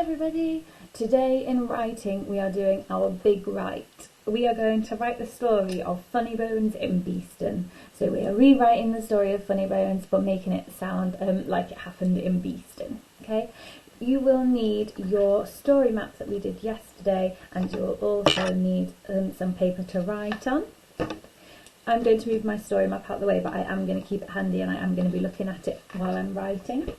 everybody! Today in writing we are doing our big write. We are going to write the story of Funny Bones in Beeston. So we are rewriting the story of Funny Bones but making it sound like it happened in Beeston. Okay? You will need your story map that we did yesterday, and you will also need some paper to write on. I'm going to move my story map out of the way, but I am going to keep it handy and I am going to be looking at it while I'm writing.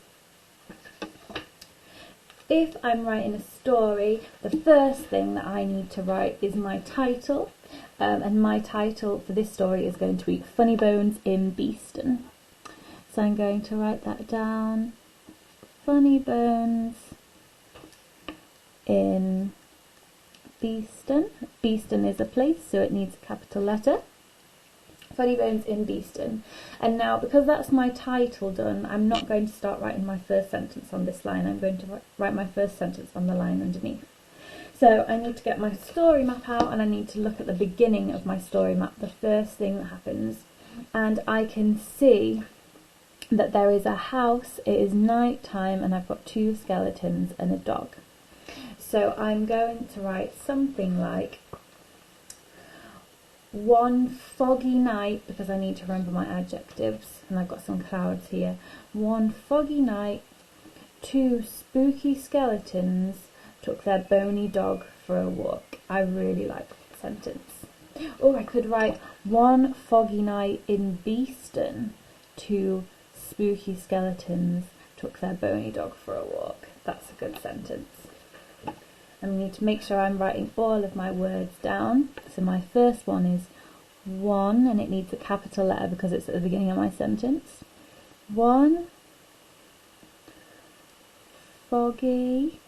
If I'm writing a story, the first thing that I need to write is my title, and my title for this story is going to be Funny Bones in Beeston. So I'm going to write that down. Funny Bones in Beeston. Beeston is a place, so it needs a capital letter. Funny Bones in Beeston. And now, because that's my title done, I'm not going to start writing my first sentence on this line. I'm going to write my first sentence on the line underneath. So I need to get my story map out and I need to look at the beginning of my story map, the first thing that happens. And I can see that there is a house, it is night time, and I've got two skeletons and a dog. So I'm going to write something like, one foggy night, because I need to remember my adjectives, and I've got some clouds here. One foggy night, two spooky skeletons took their bony dog for a walk. I really like that sentence. Or I could write, one foggy night in Beeston, two spooky skeletons took their bony dog for a walk. That's a good sentence. I need to make sure I'm writing all of my words down. So my first one is one, and it needs a capital letter because it's at the beginning of my sentence. One foggy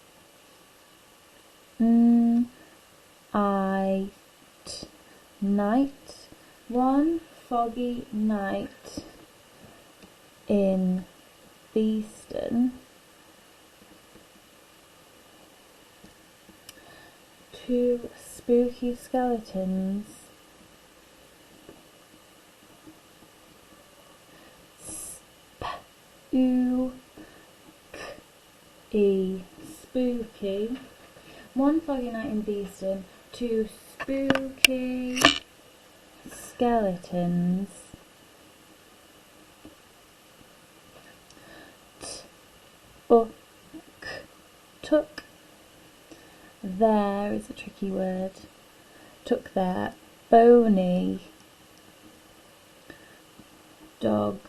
night. One foggy night in Beeston. Two spooky skeletons spooky. One foggy night in Beeston, two spooky skeletons took, there is a tricky word, took their bony dog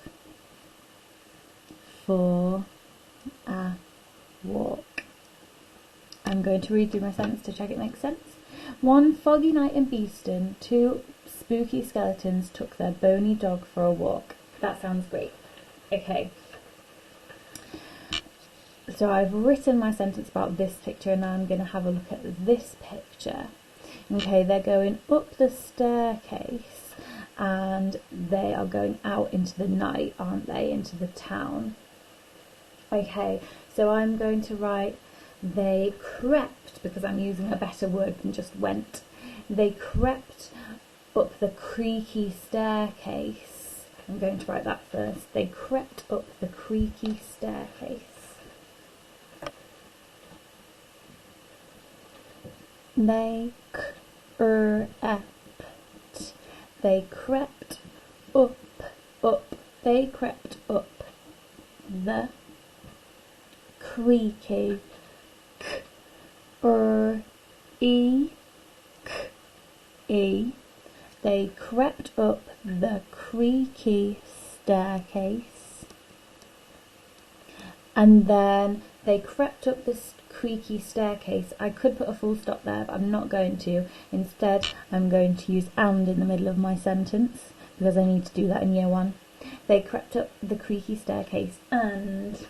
for a walk. I'm going to read through my sentence to check it makes sense. One foggy night in Beeston, two spooky skeletons took their bony dog for a walk. That sounds great. Okay. So I've written my sentence about this picture, and now I'm going to have a look at this picture. Okay, they're going up the staircase and they are going out into the night, aren't they, into the town. Okay, so I'm going to write, they crept, because I'm using a better word than just went. They crept up the creaky staircase. I'm going to write that first. They crept up the creaky staircase. They crept. They crept up. They crept up the creaky They crept up the creaky staircase, and then they crept up this creaky staircase. I could put a full stop there, but I'm not going to. Instead, I'm going to use and in the middle of my sentence, because I need to do that in year one. They crept up the creaky staircase, and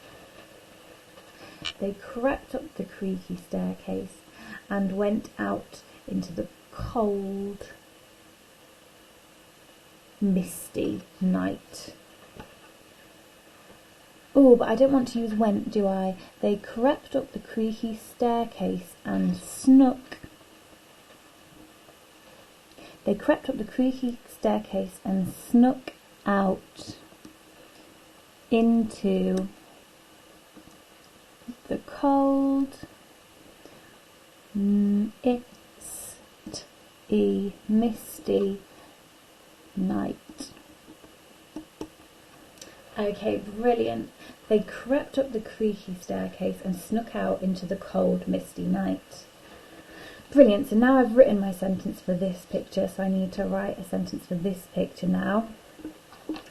they crept up the creaky staircase and went out into the cold, misty night. Oh, but I don't want to use went, do I? They crept up the creaky staircase and snuck. They crept up the creaky staircase and snuck out into the cold, misty night. Okay, brilliant. They crept up the creaky staircase and snuck out into the cold, misty night. Brilliant. So now I've written my sentence for this picture, so I need to write a sentence for this picture now.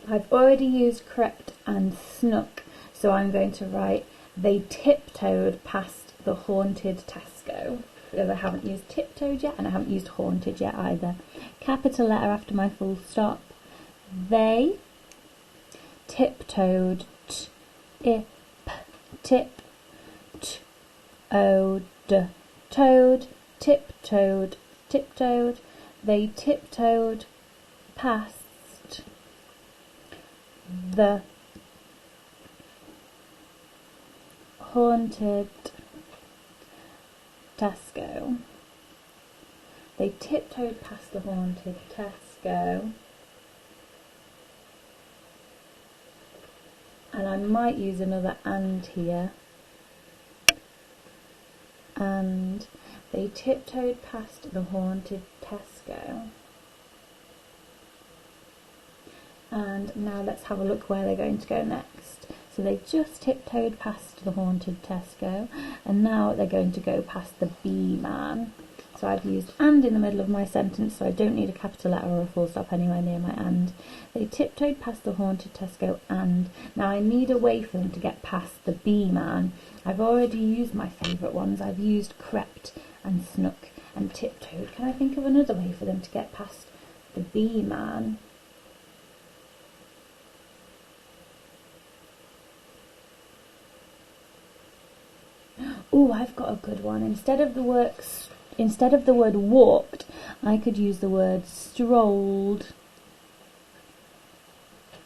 I've already used crept and snuck, so I'm going to write they tiptoed past the haunted Tesco, because I haven't used tiptoed yet and I haven't used haunted yet either. Capital letter after my full stop. They tiptoed, tiptoed. They tiptoed past the haunted Tesco. They tiptoed past the haunted Tesco. And I might use another and here. And they tiptoed past the haunted Tesco. And now let's have a look where they're going to go next. So they just tiptoed past the haunted Tesco, and now they're going to go past the bee man. So I've used and in the middle of my sentence, so I don't need a capital letter or a full stop anywhere near my and. They tiptoed past the haunted Tesco and. Now I need a way for them to get past the bee man. I've already used my favourite ones. I've used crept and snuck and tiptoed. Can I think of another way for them to get past the bee man? Oh, I've got a good one. Instead of the word walked, I could use the word strolled.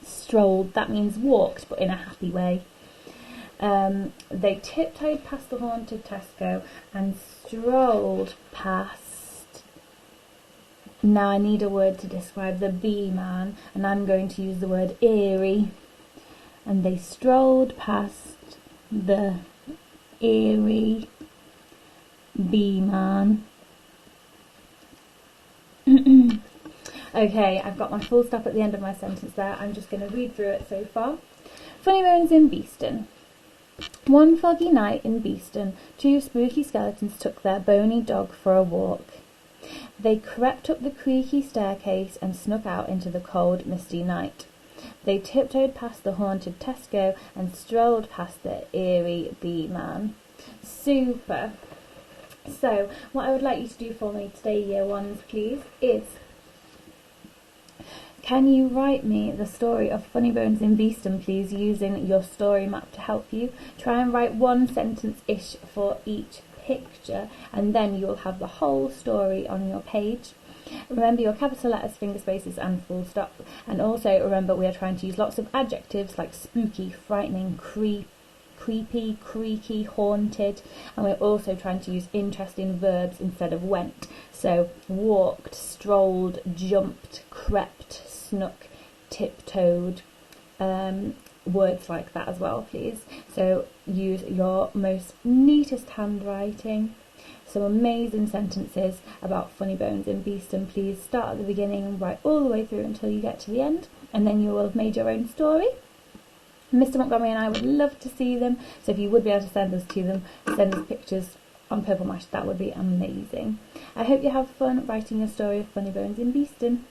Strolled, that means walked, but in a happy way. They tiptoed past the haunted Tesco and strolled past. Now I need a word to describe the bee man, and I'm going to use the word eerie. And they strolled past the eerie bee man. Okay, I've got my full stop at the end of my sentence there. I'm just going to read through it so far. Funny Bones in Beeston. One foggy night in Beeston, two spooky skeletons took their bony dog for a walk. They crept up the creaky staircase and snuck out into the cold, misty night. They tiptoed past the haunted Tesco and strolled past the eerie bee man. Super. So, what I would like you to do for me today, year ones, please, is can you write me the story of Funny Bones in Beeston, please, using your story map to help you. Try and write one sentence-ish for each picture, and then you'll have the whole story on your page. Remember your capital letters, finger spaces and full stop. And also remember we are trying to use lots of adjectives like spooky, frightening, creepy, creaky, haunted. And we're also trying to use interesting verbs instead of went. So walked, strolled, jumped, crept, snuck, tiptoed. Words like that as well, please. So use your most neatest handwriting. Some amazing sentences about Funny Bones in Beeston. Please start at the beginning and write all the way through until you get to the end, and then you will have made your own story. Mr. Montgomery and I would love to see them, so if you would be able to send us to them, send us pictures on Purple Mash, that would be amazing. I hope you have fun writing your story of Funny Bones in Beeston.